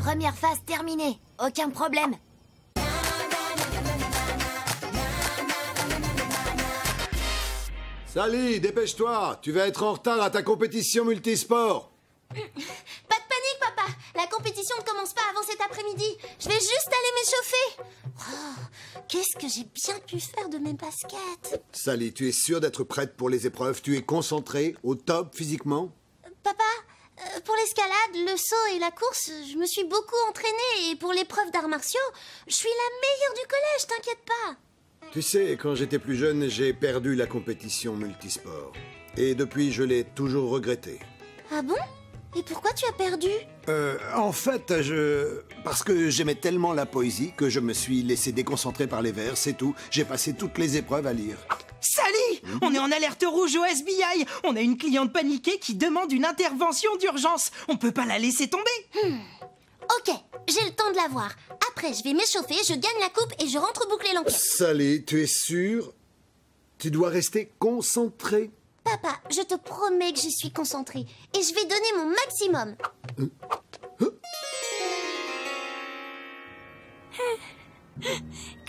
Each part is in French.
Première phase terminée. Aucun problème. Sally, dépêche-toi. Tu vas être en retard à ta compétition multisport. Pas de panique, papa. La compétition ne commence pas avant cet après-midi. Je vais juste aller m'échauffer. Oh, qu'est-ce que j'ai bien pu faire de mes baskets. Sally, tu es sûre d'être prête pour les épreuves? Tu es concentrée, au top physiquement? Papa, pour l'escalade, le saut et la course, je me suis beaucoup entraînée. Et pour l'épreuve d'arts martiaux, je suis la meilleure du collège, t'inquiète pas. Tu sais, quand j'étais plus jeune, j'ai perdu la compétition multisport. Et depuis, je l'ai toujours regretté. Ah bon? Et pourquoi tu as perdu? En fait, parce que j'aimais tellement la poésie que je me suis laissé déconcentrer par les vers, c'est tout. J'ai passé toutes les épreuves à lire. Sally, on est en alerte rouge au SBI. On a une cliente paniquée qui demande une intervention d'urgence. On peut pas la laisser tomber. Ok, j'ai le temps de la voir. Après, je vais m'échauffer, je gagne la coupe et je rentre boucler l'enquête. Sally, tu es sûre? Tu dois rester concentrée. Papa, je te promets que je suis concentrée et je vais donner mon maximum.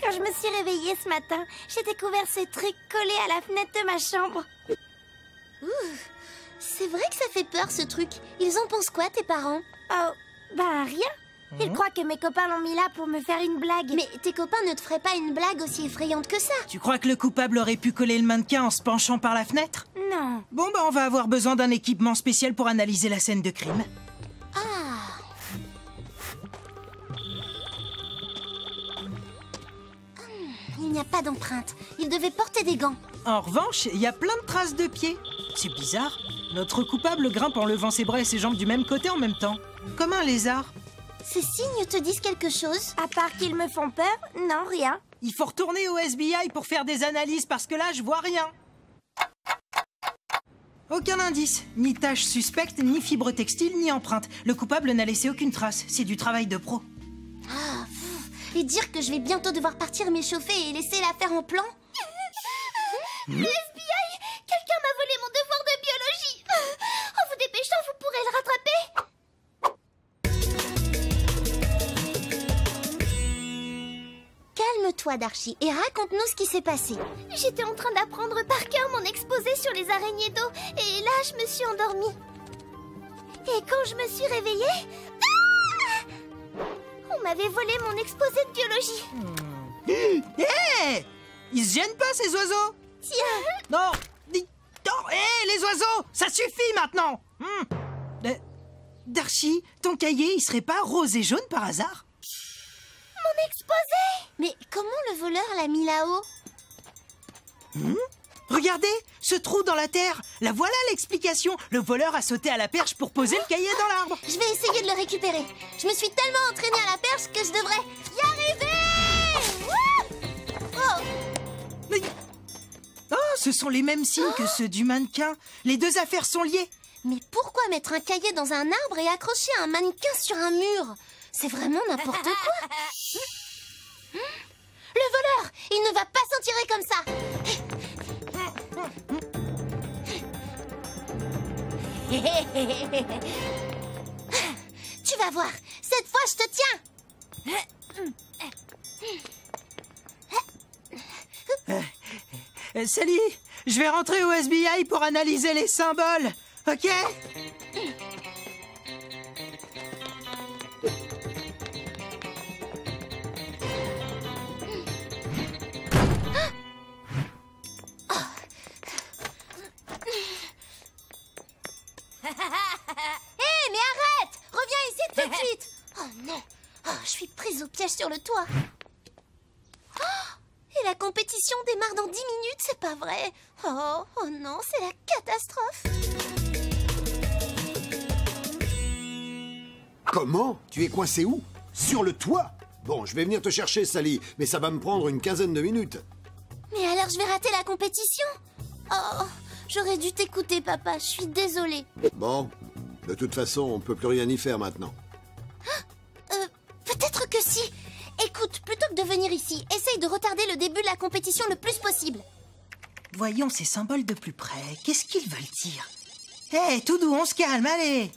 Quand je me suis réveillée ce matin, j'ai découvert ces trucs collés à la fenêtre de ma chambre. C'est vrai que ça fait peur ce truc. Ils en pensent quoi, tes parents? Oh, bah rien. Ils croient que mes copains l'ont mis là pour me faire une blague. Mais tes copains ne te feraient pas une blague aussi effrayante que ça. Tu crois que le coupable aurait pu coller le mannequin en se penchant par la fenêtre? Non. Bon, bah on va avoir besoin d'un équipement spécial pour analyser la scène de crime. Il n'y a pas d'empreinte. Ils devaient porter des gants. En revanche, il y a plein de traces de pieds. C'est bizarre. Notre coupable grimpe en levant ses bras et ses jambes du même côté en même temps. Comme un lézard. Ces signes te disent quelque chose? À part qu'ils me font peur, non, rien. Il faut retourner au SBI pour faire des analyses parce que là, je vois rien. Aucun indice. Ni tache suspecte, ni fibre textile, ni empreinte. Le coupable n'a laissé aucune trace. C'est du travail de pro. Et dire que je vais bientôt devoir partir m'échauffer et laisser l'affaire en plan? Le FBI! Quelqu'un m'a volé mon devoir de biologie! En vous dépêchant, vous pourrez le rattraper! Calme-toi, Darcy, et raconte-nous ce qui s'est passé. J'étais en train d'apprendre par cœur mon exposé sur les araignées d'eau, et là, je me suis endormie. Et quand je me suis réveillée... On m'avait volé mon exposé de biologie. Hé! Ils se gênent pas, ces oiseaux? Tiens. Non! Non! Hé, les oiseaux! Ça suffit maintenant! Darcy, ton cahier, il serait pas rose et jaune par hasard? Mon exposé! Mais comment le voleur l'a mis là-haut? Regardez, ce trou dans la terre. La voilà l'explication. Le voleur a sauté à la perche pour poser le cahier dans l'arbre. Je vais essayer de le récupérer. Je me suis tellement entraînée à la perche que je devrais y arriver! Mais... Oh, ce sont les mêmes signes que ceux du mannequin. Les deux affaires sont liées. Mais pourquoi mettre un cahier dans un arbre et accrocher un mannequin sur un mur? C'est vraiment n'importe quoi. Le voleur, il ne va pas s'en tirer comme ça. Tu vas voir, cette fois je te tiens. Sally, je vais rentrer au SBI pour analyser les symboles, ok? Hé, mais arrête! Reviens ici tout de suite! Oh non! Oh, je suis prise au piège sur le toit. Et la compétition démarre dans 10 minutes, c'est pas vrai? Oh non, c'est la catastrophe! Comment? Tu es coincé où? Sur le toit? Bon, je vais venir te chercher, Sally, mais ça va me prendre une quinzaine de minutes. Mais alors je vais rater la compétition? Oh, j'aurais dû t'écouter, papa, je suis désolée. Bon, de toute façon, on peut plus rien y faire maintenant. Peut-être que si. Écoute, plutôt que de venir ici, essaye de retarder le début de la compétition le plus possible. Voyons ces symboles de plus près. Qu'est-ce qu'ils veulent dire? Hé, tout doux, on se calme, allez!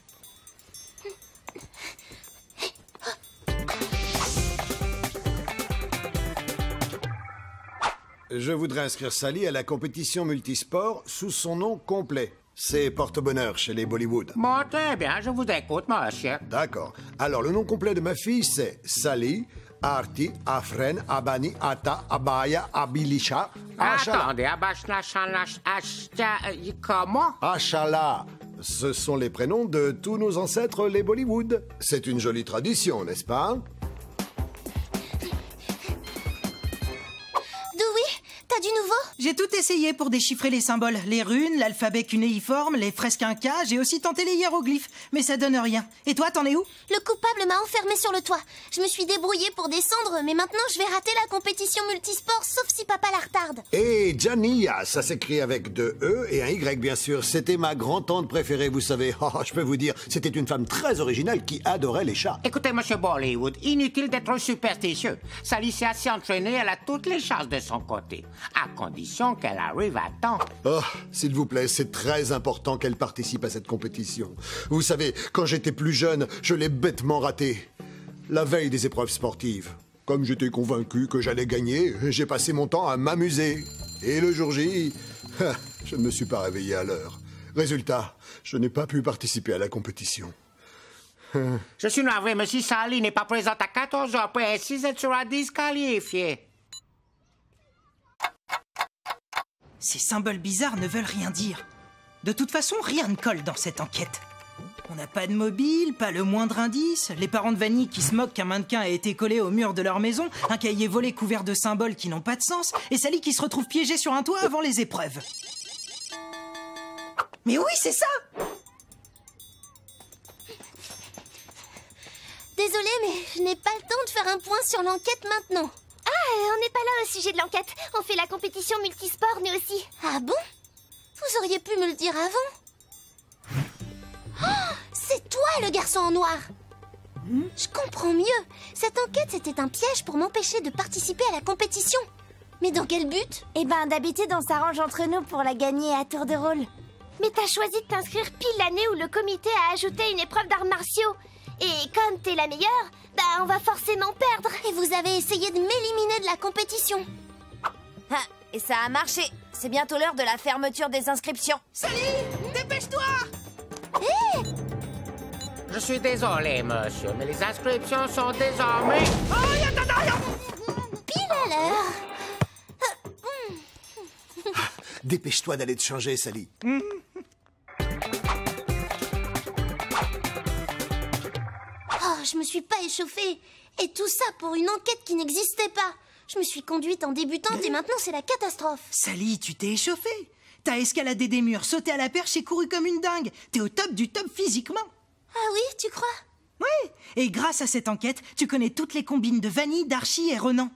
Je voudrais inscrire Sally à la compétition multisport sous son nom complet. C'est porte-bonheur chez les Bollywood. Bon, très bien, je vous écoute, monsieur. D'accord. Alors, le nom complet de ma fille, c'est Sally Arti Afren Abani Ata Abaya Abilisha Ashala. Attendez, comment? Ashala. Ce sont les prénoms de tous nos ancêtres, les Bollywood. C'est une jolie tradition, n'est-ce pas? Dewey, t'as du nouveau? J'ai tout essayé pour déchiffrer les symboles. Les runes, l'alphabet cunéiforme, les fresques incas. J'ai aussi tenté les hiéroglyphes. Mais ça donne rien. Et toi, t'en es où? Le coupable m'a enfermé sur le toit. Je me suis débrouillée pour descendre, mais maintenant je vais rater la compétition multisport, sauf si papa la retarde. Et Jania, ça s'écrit avec 2 E et un Y, bien sûr. C'était ma grand-tante préférée, vous savez. Oh, je peux vous dire, c'était une femme très originale qui adorait les chats. Écoutez, monsieur Bollywood, inutile d'être superstitieux. Sally s'est assez entraînée, elle a toutes les chances de son côté. À condition qu'elle arrive à temps. Oh, s'il vous plaît, c'est très important qu'elle participe à cette compétition. Vous savez, quand j'étais plus jeune, je l'ai bêtement ratée. La veille des épreuves sportives. Comme j'étais convaincu que j'allais gagner, j'ai passé mon temps à m'amuser. Et le jour J, je ne me suis pas réveillé à l'heure. Résultat, je n'ai pas pu participer à la compétition. Je suis navré, mais si Sally n'est pas présente à 14h précises, elle sera disqualifiée. Ces symboles bizarres ne veulent rien dire. De toute façon, rien ne colle dans cette enquête. On n'a pas de mobile, pas le moindre indice. Les parents de Vanille qui se moquent qu'un mannequin a été collé au mur de leur maison, un cahier volé couvert de symboles qui n'ont pas de sens, et Sally qui se retrouve piégée sur un toit avant les épreuves. Mais oui, c'est ça! Désolée, mais je n'ai pas le temps de faire un point sur l'enquête maintenant. Ah, on n'est pas là au sujet de l'enquête. On fait la compétition multisport, nous aussi. Ah bon? Vous auriez pu me le dire avant. Oh, c'est toi, le garçon en noir. Je comprends mieux. Cette enquête, c'était un piège pour m'empêcher de participer à la compétition. Mais dans quel but? Eh ben, d'habitude, on s'arrange entre nous pour la gagner à tour de rôle. Mais t'as choisi de t'inscrire pile l'année où le comité a ajouté une épreuve d'arts martiaux. Et comme t'es la meilleure, bah on va forcément perdre. Et vous avez essayé de m'éliminer de la compétition. Ah, et ça a marché. C'est bientôt l'heure de la fermeture des inscriptions. Sally, dépêche-toi! Je suis désolé, monsieur, mais les inscriptions sont désormais... Pile à l'heure. Dépêche-toi d'aller te changer, Sally. Oh, je me suis pas échauffée. Et tout ça pour une enquête qui n'existait pas. Je me suis conduite en débutante et maintenant c'est la catastrophe. Sally, tu t'es échauffée. T'as escaladé des murs, sauté à la perche et couru comme une dingue. T'es au top du top physiquement. Ah oui, tu crois? Oui, et grâce à cette enquête, tu connais toutes les combines de Vanille, d'Archie et Renan.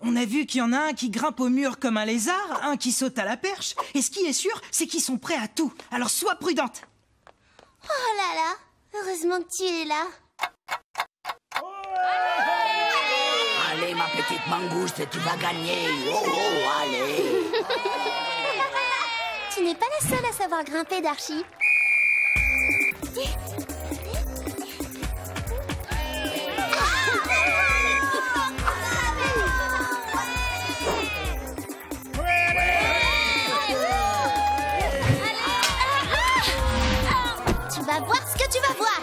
On a vu qu'il y en a un qui grimpe au mur comme un lézard, un qui saute à la perche, et ce qui est sûr, c'est qu'ils sont prêts à tout. Alors sois prudente. Oh là là, heureusement que tu es là. Allez, ma petite mangouste, tu vas gagner. Oh, oh, allez. Tu n'es pas la seule à savoir grimper, Darchi. Tu vas voir ce que tu vas voir.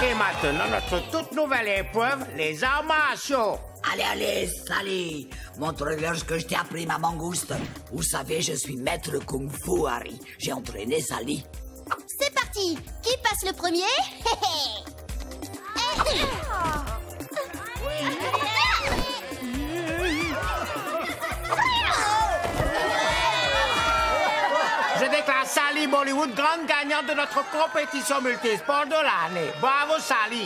Et maintenant, notre toute nouvelle épreuve, les arts martiaux. Allez, allez, Sally. Montre-leur ce que je t'ai appris, ma mangouste. Vous savez, je suis maître Kung Fu, Harry. J'ai entraîné Sally. C'est parti. Qui passe le premier? Je déclare Sally Bollywood grande gagnante de notre compétition multisport de l'année. Bravo, Sally!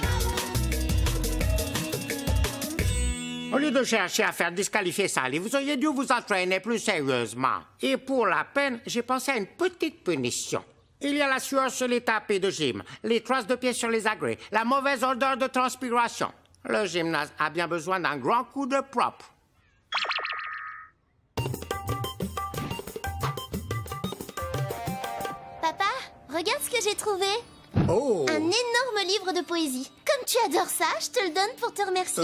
Au lieu de chercher à faire disqualifier Sally, vous auriez dû vous entraîner plus sérieusement. Et pour la peine, j'ai pensé à une petite punition. Il y a la sueur sur les tapis de gym, les traces de pieds sur les agrès, la mauvaise odeur de transpiration. Le gymnase a bien besoin d'un grand coup de propre. Papa, regarde ce que j'ai trouvé. Oh! Un énorme livre de poésie. Comme tu adores ça, je te le donne pour te remercier.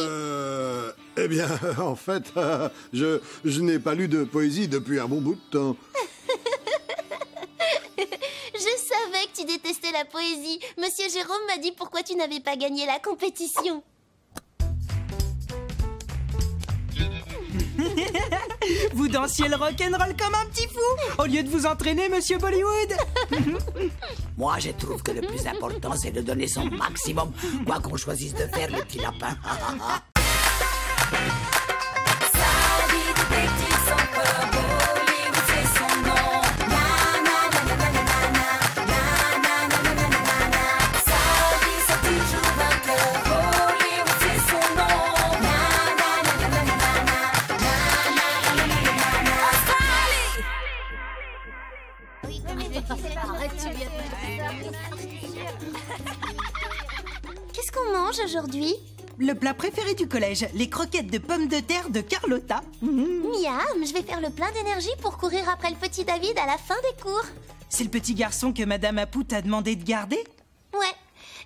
Eh bien, en fait, je n'ai pas lu de poésie depuis un bon bout de temps. Je savais que tu détestais la poésie. Monsieur Jérôme m'a dit pourquoi tu n'avais pas gagné la compétition. Vous dansiez le rock'n'roll comme un petit fou, au lieu de vous entraîner, monsieur Bollywood. Moi, je trouve que le plus important, c'est de donner son maximum, quoi qu'on choisisse de faire, le petit lapin. Qu'est-ce qu'on mange aujourd'hui? Le plat préféré du collège, les croquettes de pommes de terre de Carlotta. Miam, je vais faire le plein d'énergie pour courir après le petit David à la fin des cours. C'est le petit garçon que Madame Apou t'a demandé de garder? Ouais,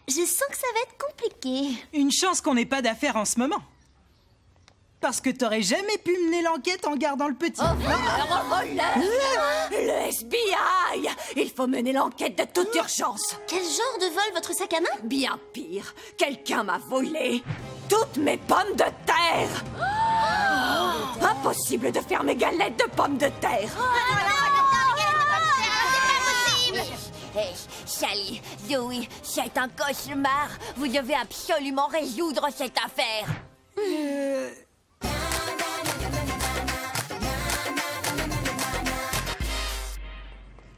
je sens que ça va être compliqué. Une chance qu'on n'ait pas d'affaires en ce moment. Parce que t'aurais jamais pu mener l'enquête en gardant le petit. Le FBI! Il faut mener l'enquête de toute urgence. Quel genre de vol votre sac à main? Bien pire, quelqu'un m'a volé toutes mes pommes de terre. Impossible de faire mes galettes de pommes de terre. Hey, Sally, Dewey, c'est un cauchemar. Vous devez absolument résoudre cette affaire.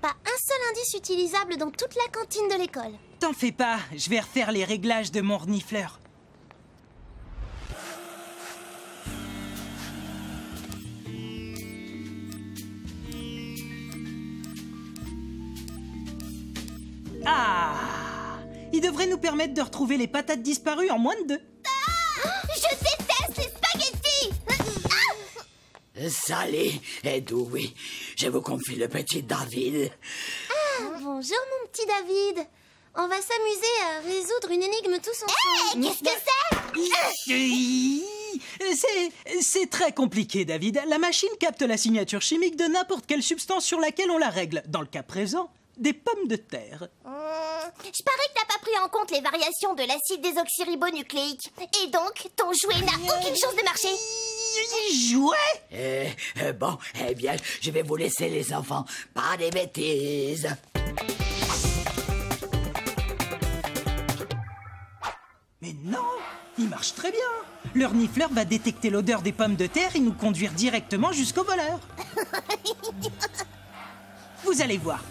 Pas un seul indice utilisable dans toute la cantine de l'école. T'en fais pas, je vais refaire les réglages de mon renifleur. Ah! Il devrait nous permettre de retrouver les patates disparues en moins de 2. Je déteste les spaghettis! Sally et Dewey, je vous confie le petit David. Bonjour mon petit David. On va s'amuser à résoudre une énigme tous ensemble. Qu'est-ce que c'est? C'est très compliqué, David. La machine capte la signature chimique de n'importe quelle substance sur laquelle on la règle. Dans le cas présent, des pommes de terre. Je parie que t'as pas pris en compte les variations de l'acide désoxyribonucléique. Et donc, ton jouet n'a aucune chance de marcher. Jouet? Bon, eh bien, je vais vous laisser les enfants. Pas des bêtises. Mais non, il marche très bien. Le renifleur va détecter l'odeur des pommes de terre et nous conduire directement jusqu'au voleur. Vous allez voir.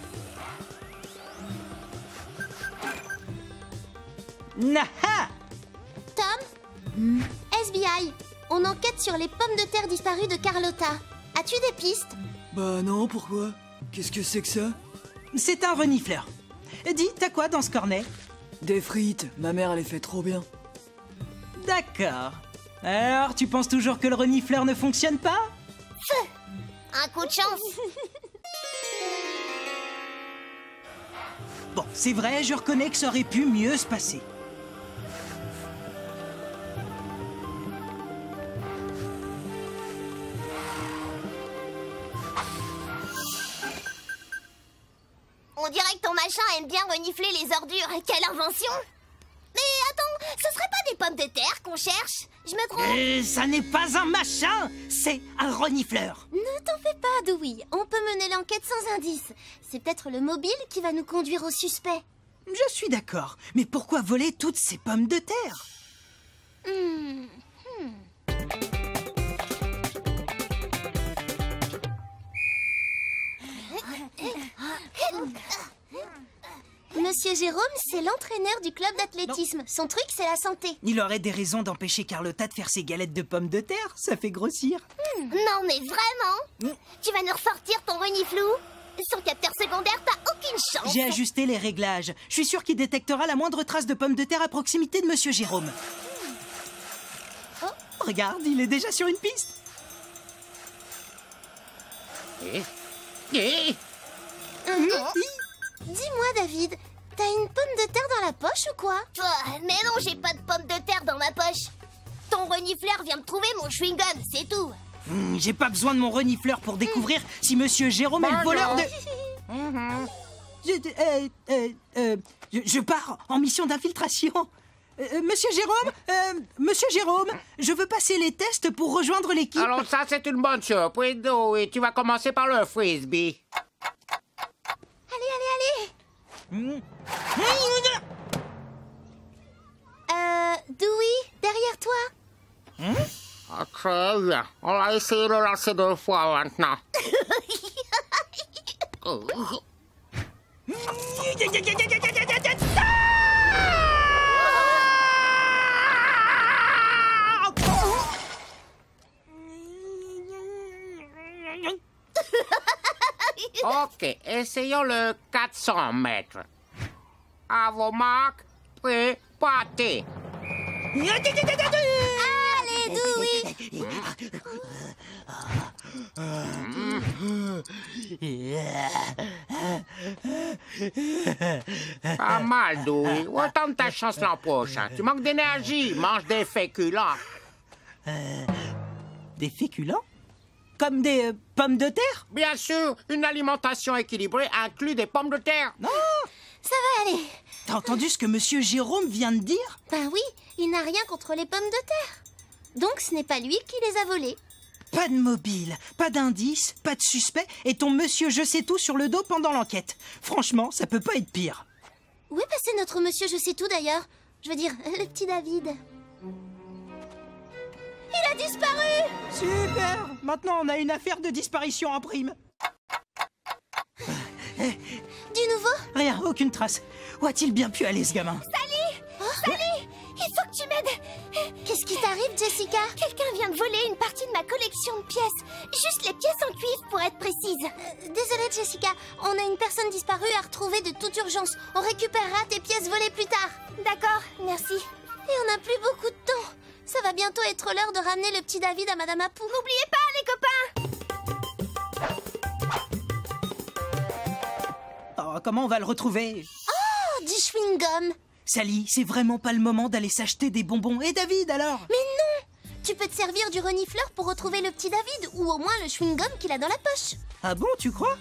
Naha! Tom? SBI, on enquête sur les pommes de terre disparues de Carlotta. As-tu des pistes? Bah non, pourquoi? Qu'est-ce que c'est que ça? C'est un renifleur. Dis, t'as quoi dans ce cornet? Des frites, ma mère elle les fait trop bien. D'accord. Alors, tu penses toujours que le renifleur ne fonctionne pas? Un coup de chance. Bon, c'est vrai, je reconnais que ça aurait pu mieux se passer. On dirait que ton machin aime bien renifler les ordures. Quelle invention! Mais attends, ce serait pas des pommes de terre qu'on cherche? Je me trompe? Ça n'est pas un machin, c'est un renifleur. Ne t'en fais pas, Dewey. On peut mener l'enquête sans indice. C'est peut-être le mobile qui va nous conduire au suspect. Je suis d'accord, mais pourquoi voler toutes ces pommes de terre? Monsieur Jérôme, c'est l'entraîneur du club d'athlétisme. Son truc, c'est la santé. Il aurait des raisons d'empêcher Carlotta de faire ses galettes de pommes de terre, ça fait grossir. Non, mais vraiment? Tu vas nous ressortir ton reniflou? Sans capteur secondaire, t'as aucune chance. J'ai ajusté les réglages. Je suis sûr qu'il détectera la moindre trace de pommes de terre à proximité de Monsieur Jérôme. Oh, regarde, il est déjà sur une piste. Dis-moi, David, t'as une pomme de terre dans ou quoi? Mais non, j'ai pas de pommes de terre dans ma poche. Ton renifleur vient de trouver mon chewing-gum, c'est tout. J'ai pas besoin de mon renifleur pour découvrir si Monsieur Jérôme est le voleur de... Je pars en mission d'infiltration. Monsieur Jérôme, je veux passer les tests pour rejoindre l'équipe. Alors ça, c'est une bonne surprise, Dewey. Tu vas commencer par le frisbee. Allez. Dewey, derrière toi. Ok, bien. On va essayer de lancer 2 fois maintenant. Ok, essayons le 400 mètres. À vos marques, prêts, partez. Allez, Dewey. Pas mal, Dewey. Autant ta chance l'an prochain. Tu manques d'énergie. Mange des féculents. Des féculents? Comme des pommes de terre? Bien sûr, une alimentation équilibrée inclut des pommes de terre. Non! Ça va aller. T'as entendu ce que Monsieur Jérôme vient de dire? Ben oui, il n'a rien contre les pommes de terre. Donc ce n'est pas lui qui les a volées. Pas de mobile, pas d'indice, pas de suspect, et ton monsieur je sais tout sur le dos pendant l'enquête. Franchement, ça peut pas être pire. Où est passé notre monsieur je sais tout d'ailleurs? Je veux dire, le petit David. Il a disparu! Super! Maintenant, on a une affaire de disparition en prime. Du nouveau? Rien, aucune trace. Où a-t-il bien pu aller, ce gamin? Sally! Sally! Il faut que tu m'aides! Qu'est-ce qui t'arrive, Jessica? Quelqu'un vient de voler une partie de ma collection de pièces. Juste les pièces en cuivre, pour être précise. Désolée, Jessica. On a une personne disparue à retrouver de toute urgence. On récupérera tes pièces volées plus tard. D'accord, merci. Et on n'a plus beaucoup de temps. Ça va bientôt être l'heure de ramener le petit David à Madame Apu. N'oubliez pas, les copains! Oh, comment on va le retrouver? Oh, du chewing-gum! Sally, c'est vraiment pas le moment d'aller s'acheter des bonbons. Et David, alors? Mais non! Tu peux te servir du renifleur pour retrouver le petit David, ou au moins le chewing-gum qu'il a dans la poche. Ah bon, tu crois?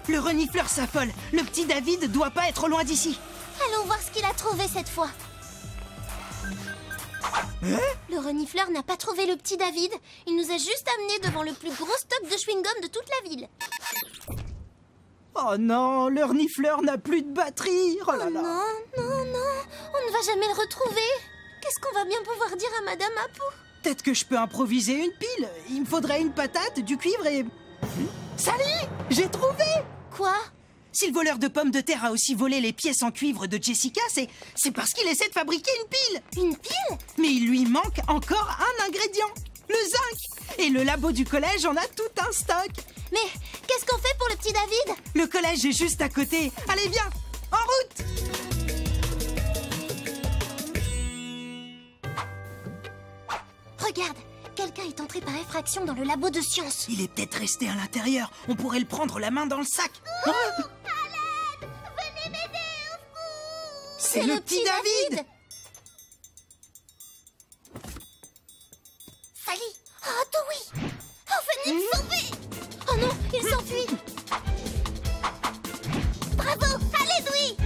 Le renifleur s'affole. Le petit David doit pas être loin d'ici. Allons voir ce qu'il a trouvé cette fois. Le renifleur n'a pas trouvé le petit David. Il nous a juste amenés devant le plus gros stock de chewing-gum de toute la ville. Oh non, le renifleur n'a plus de batterie. Oh là là. Non, non, non. On ne va jamais le retrouver. Qu'est-ce qu'on va bien pouvoir dire à Madame Apu? Peut-être que je peux improviser une pile. Il me faudrait une patate, du cuivre et... Sally, j'ai trouvé! Quoi? Si le voleur de pommes de terre a aussi volé les pièces en cuivre de Jessica, c'est parce qu'il essaie de fabriquer une pile. Une pile? Mais il lui manque encore un ingrédient, le zinc. Et le labo du collège en a tout un stock. Mais qu'est-ce qu'on fait pour le petit David? Le collège est juste à côté. Allez, viens, en route! Regarde, quelqu'un est entré par effraction dans le labo de sciences. Il est peut-être resté à l'intérieur. On pourrait le prendre la main dans le sac. À l'aide! Venez m'aider, au secours! C'est le petit David! Sally! Oh, Dewey! Oh, venez me sauver! Oh non, il s'enfuit! Bravo! Allez, Dewey!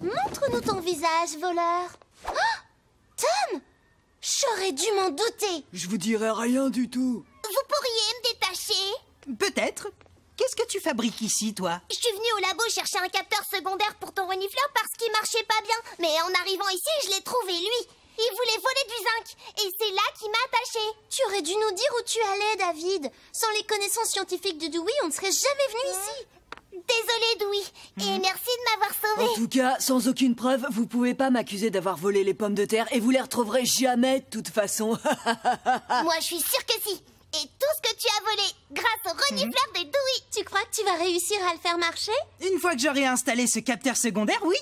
Montre-nous ton visage, voleur. Oh, Tom! J'aurais dû m'en douter. Je vous dirai rien du tout. Vous pourriez me détacher? Peut-être. Qu'est-ce que tu fabriques ici, toi? Je suis venue au labo chercher un capteur secondaire pour ton renifleur parce qu'il marchait pas bien. Mais en arrivant ici, je l'ai trouvé, lui. Il voulait voler du zinc. Et c'est là qu'il m'a attaché. Tu aurais dû nous dire où tu allais, David. Sans les connaissances scientifiques de Dewey, on ne serait jamais venu ici. Désolée, Dewey. Et merci de m'avoir sauvée. En tout cas, sans aucune preuve, vous pouvez pas m'accuser d'avoir volé les pommes de terre et vous les retrouverez jamais de toute façon. Moi, je suis sûre que si. Et tout ce que tu as volé, grâce au renifleur de Dewey. Tu crois que tu vas réussir à le faire marcher? Une fois que j'aurai installé ce capteur secondaire, oui.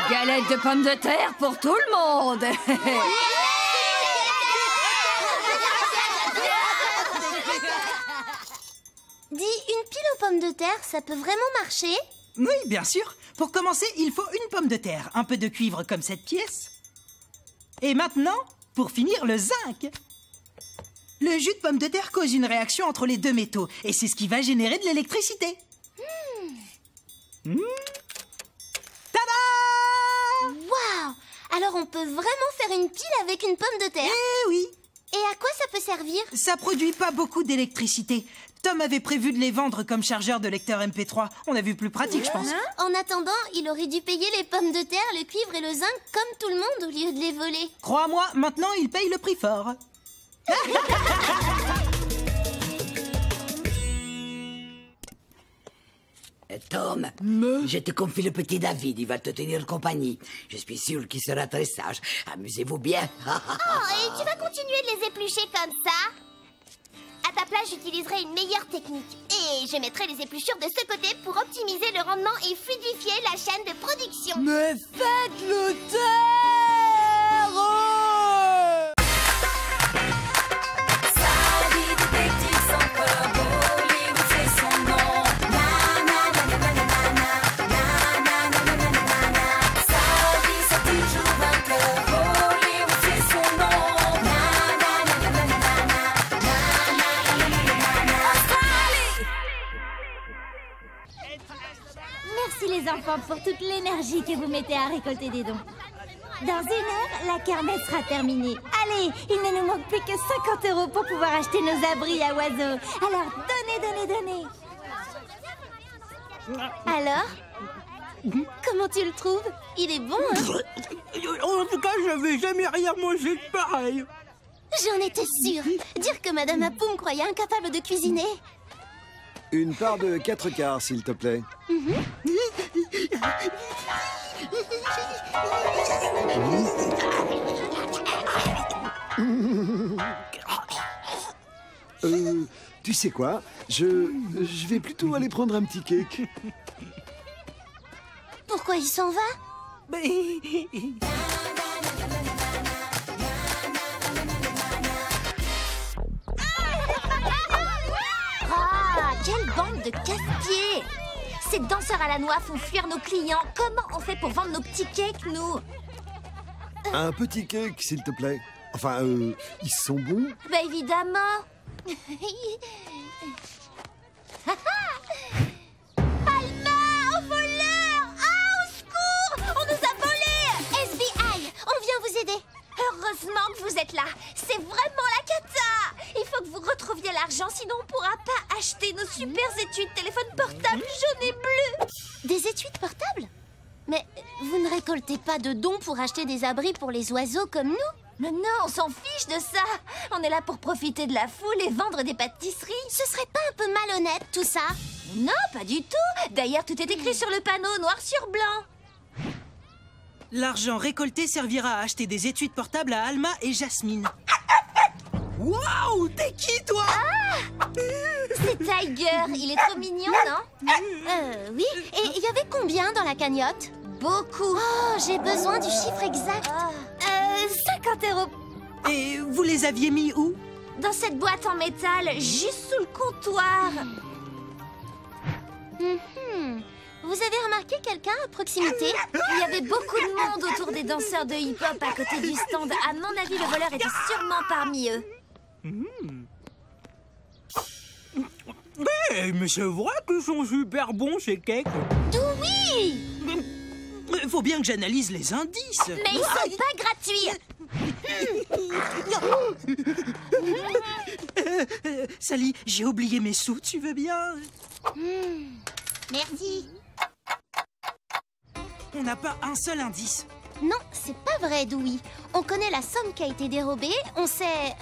Galette de pommes de terre pour tout le monde. Dis, une pile aux pommes de terre, ça peut vraiment marcher? Oui, bien sûr. Pour commencer, il faut une pomme de terre, un peu de cuivre comme cette pièce. Et maintenant, pour finir, le zinc. Le jus de pomme de terre cause une réaction entre les deux métaux, et c'est ce qui va générer de l'électricité. Tada! Waouh! Alors on peut vraiment faire une pile avec une pomme de terre? Eh oui! Et à quoi ça peut servir? Ça produit pas beaucoup d'électricité. Tom avait prévu de les vendre comme chargeur de lecteur MP3. On a vu plus pratique, je pense. En attendant, il aurait dû payer les pommes de terre, le cuivre et le zinc comme tout le monde au lieu de les voler. Crois-moi, maintenant il paye le prix fort. Tom, je te confie le petit David, il va te tenir compagnie. Je suis sûr qu'il sera très sage. Amusez-vous bien. Oh, et tu vas continuer de les éplucher comme ça? À ta place, j'utiliserai une meilleure technique. Et je mettrai les épluchures de ce côté pour optimiser le rendement et fluidifier la chaîne de production. Mais faites-le taire! Merci les enfants pour toute l'énergie que vous mettez à récolter des dons. Dans 1 heure, la kermesse sera terminée. Allez, il ne nous manque plus que 50 € pour pouvoir acheter nos abris à oiseaux. Alors, donnez. Alors? Comment tu le trouves? Il est bon, hein? En tout cas, j'avais jamais rien mangé de pareil. J'en étais sûre. Dire que Madame Apou me croyait incapable de cuisiner. Une part de 4 quarts, s'il te plaît. Tu sais quoi? Je vais plutôt aller prendre un petit cake. Pourquoi il s'en va? Ah, quelle bande de casse-pieds! Ces danseurs à la noix font fuir nos clients. Comment on fait pour vendre nos petits cakes, nous? Un petit cake, s'il te plaît. Enfin, ils sont bons? Bah évidemment. Alma, au voleur! Ah, au secours! On nous a volés! FBI, on vient vous aider. Heureusement que vous êtes là. C'est vraiment la cata. Il faut que vous retrouviez l'argent, sinon on pourra pas acheter nos super étuis de téléphone portable jaune et bleu. Des étuis portables? Mais vous ne récoltez pas de dons pour acheter des abris pour les oiseaux comme nous? Mais non, on s'en fiche de ça. On est là pour profiter de la foule et vendre des pâtisseries. Ce serait pas un peu malhonnête tout ça? Non, pas du tout. D'ailleurs, tout est écrit sur le panneau, noir sur blanc. L'argent récolté servira à acheter des étuis de portable à Alma et Jasmine. Waouh, t'es qui, toi? C'est Tiger, il est trop mignon, non? Oui. Et il y avait combien dans la cagnotte? Beaucoup. Oh, j'ai besoin du chiffre exact. 50 €. Et vous les aviez mis où? Dans cette boîte en métal, juste sous le comptoir. Vous avez remarqué quelqu'un à proximité? Il y avait beaucoup de monde autour des danseurs de hip-hop à côté du stand. À mon avis, le voleur était sûrement parmi eux. Mais c'est vrai qu'ils sont super bons, ces cakes. Oui! Faut bien que j'analyse les indices. Mais ils sont pas gratuits. Sally, j'ai oublié mes sous, tu veux bien? Merci. On n'a pas un seul indice. Non, c'est pas vrai, Dewey. On connaît la somme qui a été dérobée, on sait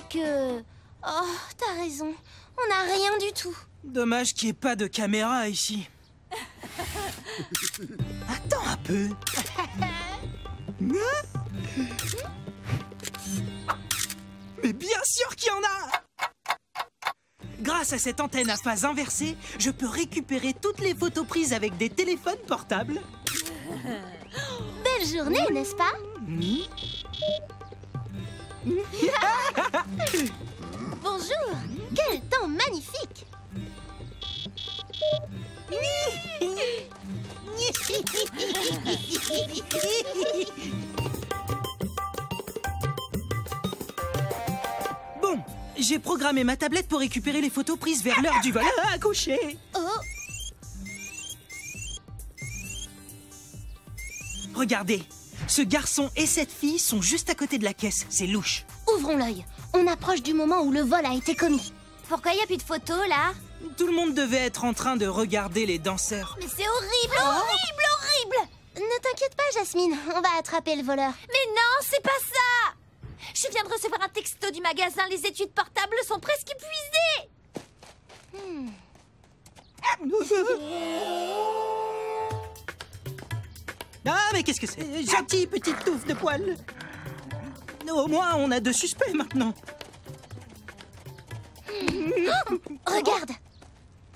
que... Oh, t'as raison, on n'a rien du tout. Dommage qu'il n'y ait pas de caméra ici. Attends un peu. Mais bien sûr qu'il y en a! Grâce à cette antenne à phase inversée, je peux récupérer toutes les photos prises avec des téléphones portables. Belle journée, n'est-ce pas? Bonjour! Quel temps magnifique! Bon, j'ai programmé ma tablette pour récupérer les photos prises vers l'heure du vol à coucher. Oh! Regardez, ce garçon et cette fille sont juste à côté de la caisse. C'est louche. Ouvrons l'œil. On approche du moment où le vol a été commis. Pourquoi il n'y a plus de photos, là? Tout le monde devait être en train de regarder les danseurs. Mais c'est horrible, horrible, horrible! Ne t'inquiète pas, Jasmine. On va attraper le voleur. Mais non, c'est pas ça! Je viens de recevoir un texto du magasin. Les études portables sont presque épuisées. Ah, mais qu'est-ce que c'est? Gentille petite touffe de poils. Au moins, on a 2 suspects maintenant. Regarde!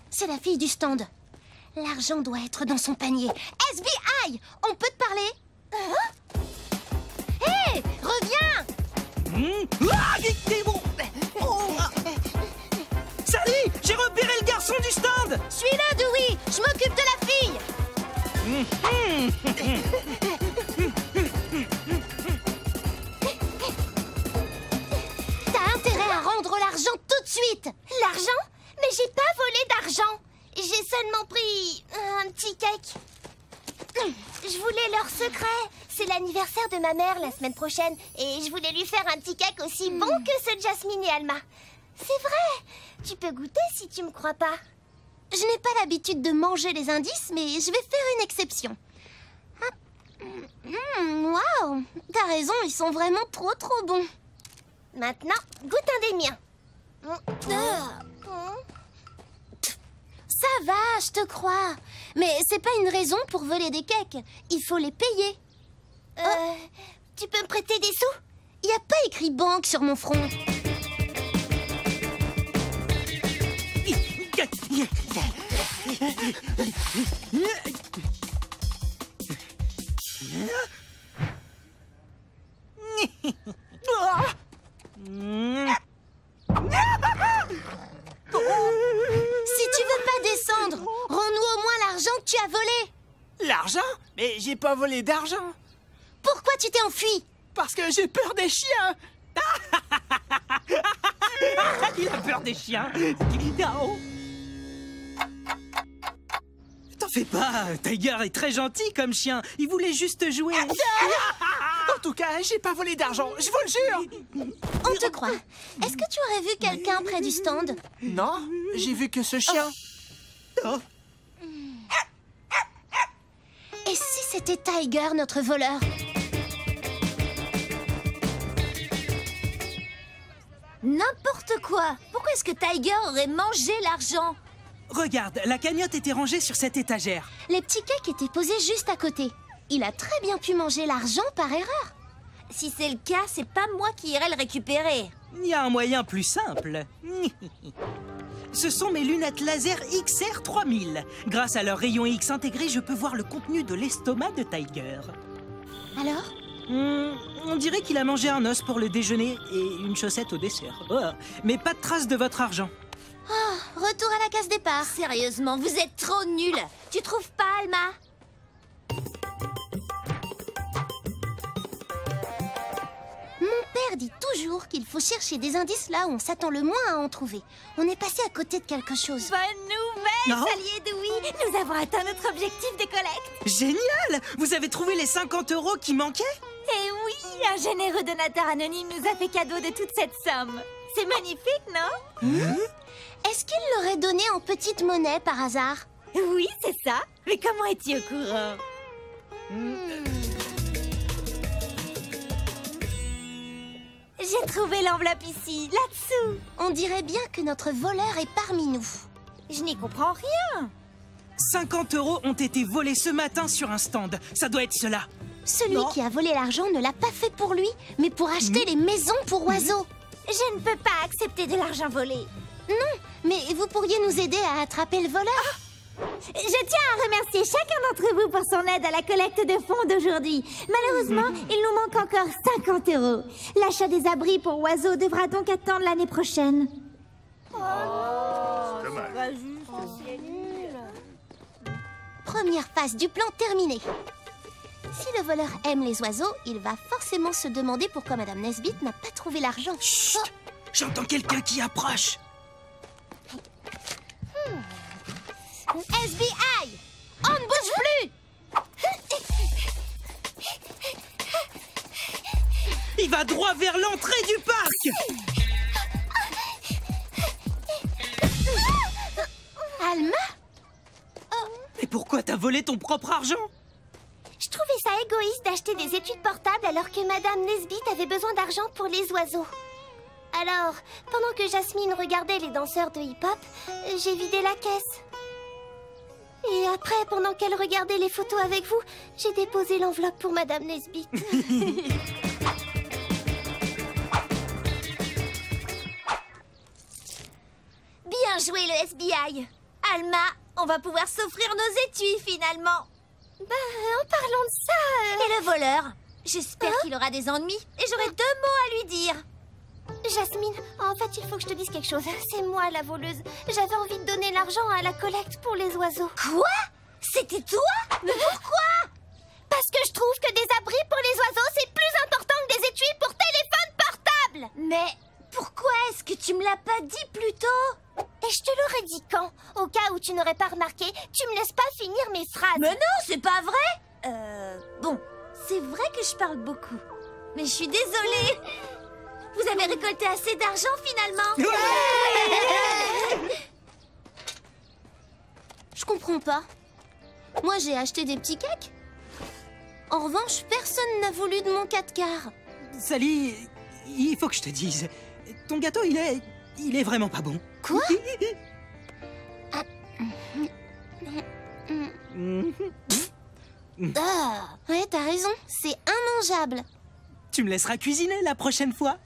C'est la fille du stand. L'argent doit être dans son panier. SBI! On peut te parler? Hé! Reviens! Ah, t'es bon. Sally, j'ai repéré le garçon du stand. Suis-le, Dewey! Je m'occupe de la fille! T'as intérêt à rendre l'argent tout de suite! L'argent? Mais j'ai pas volé d'argent. J'ai seulement pris un petit cake. Je voulais leur secret. C'est l'anniversaire de ma mère la semaine prochaine et je voulais lui faire un petit cake aussi bon que ceux de Jasmine et Alma. C'est vrai. Tu peux goûter si tu me crois pas. Je n'ai pas l'habitude de manger les indices, mais je vais faire une exception. Waouh! T'as raison, ils sont vraiment trop bons. Maintenant, goûte un des miens. Ça va, je te crois. Mais c'est pas une raison pour voler des cakes. Il faut les payer. Tu peux me prêter des sous? Il n'y a pas écrit banque sur mon front. Si tu veux pas descendre, rends-nous au moins l'argent que tu as volé. L'argent? Mais j'ai pas volé d'argent. Pourquoi tu t'es enfui? Parce que j'ai peur des chiens. Il a peur des chiens. T'en fais pas, Tiger est très gentil comme chien. Il voulait juste jouer. En tout cas, j'ai pas volé d'argent, je vous le jure. On te croit. Est-ce que tu aurais vu quelqu'un près du stand? Non, j'ai vu que ce chien. Oh. Et si c'était Tiger, notre voleur? N'importe quoi. Pourquoi est-ce que Tiger aurait mangé l'argent? Regarde, la cagnotte était rangée sur cette étagère. Les petits cakes étaient posés juste à côté. Il a très bien pu manger l'argent par erreur. Si c'est le cas, c'est pas moi qui irai le récupérer. Il y a un moyen plus simple. Ce sont mes lunettes laser XR 3000. Grâce à leur rayon X intégré, je peux voir le contenu de l'estomac de Tiger. Alors? On dirait qu'il a mangé un os pour le déjeuner et une chaussette au dessert. Oh, mais pas de trace de votre argent. Oh, retour à la case départ. Sérieusement, vous êtes trop nuls. Tu trouves pas, Alma? Mon père dit toujours qu'il faut chercher des indices là où on s'attend le moins à en trouver. On est passé à côté de quelque chose. Bonne nouvelle, Sally et Dewey. Nous avons atteint notre objectif de collecte. Génial! Vous avez trouvé les 50 € qui manquaient? Eh oui, un généreux donateur anonyme nous a fait cadeau de toute cette somme. C'est magnifique, non? Est-ce qu'il l'aurait donné en petite monnaie par hasard? Oui, c'est ça. Mais comment es-tu au courant? J'ai trouvé l'enveloppe ici, là-dessous. On dirait bien que notre voleur est parmi nous. Je n'y comprends rien. 50 € ont été volés ce matin sur un stand. Ça doit être cela. Celui qui a volé l'argent ne l'a pas fait pour lui, mais pour acheter les maisons pour oiseaux. Je ne peux pas accepter de l'argent volé. Non, mais vous pourriez nous aider à attraper le voleur. Je tiens à remercier chacun d'entre vous pour son aide à la collecte de fonds d'aujourd'hui. Malheureusement, il nous manque encore 50 €. L'achat des abris pour oiseaux devra donc attendre l'année prochaine. Première phase du plan terminée. Si le voleur aime les oiseaux, il va forcément se demander pourquoi Madame Nesbit n'a pas trouvé l'argent. Chut! J'entends quelqu'un qui approche. SBI! On ne bouge plus! Il va droit vers l'entrée du parc. Alma? Mais pourquoi t'as volé ton propre argent? Je trouvais ça égoïste d'acheter des études portables alors que Madame Nesbit avait besoin d'argent pour les oiseaux. Alors, pendant que Jasmine regardait les danseurs de hip-hop, j'ai vidé la caisse. Et après, pendant qu'elle regardait les photos avec vous, j'ai déposé l'enveloppe pour Madame Nesbit. Bien joué le SBI. Alma, on va pouvoir s'offrir nos étuis finalement. En parlant de ça... Et le voleur? J'espère qu'il aura des ennuis et j'aurai 2 mots à lui dire. Jasmine, en fait, il faut que je te dise quelque chose. C'est moi la voleuse. J'avais envie de donner l'argent à la collecte pour les oiseaux. Quoi? C'était toi? Mais pourquoi? Parce que je trouve que des abris pour les oiseaux, c'est plus important que des étuis pour téléphone portable. Mais pourquoi est-ce que tu me l'as pas dit plus tôt? Et je te l'aurais dit quand? Au cas où tu n'aurais pas remarqué, tu me laisses pas finir mes phrases. Mais non, c'est pas vrai. Bon, c'est vrai que je parle beaucoup. Mais je suis désolée. Vous avez récolté assez d'argent finalement? Je comprends pas. Moi, j'ai acheté des petits cakes. En revanche, personne n'a voulu de mon 4x. Sally, il faut que je te dise. Ton gâteau, il est vraiment pas bon. Quoi? Ouais, t'as raison. C'est immangeable. Tu me laisseras cuisiner la prochaine fois.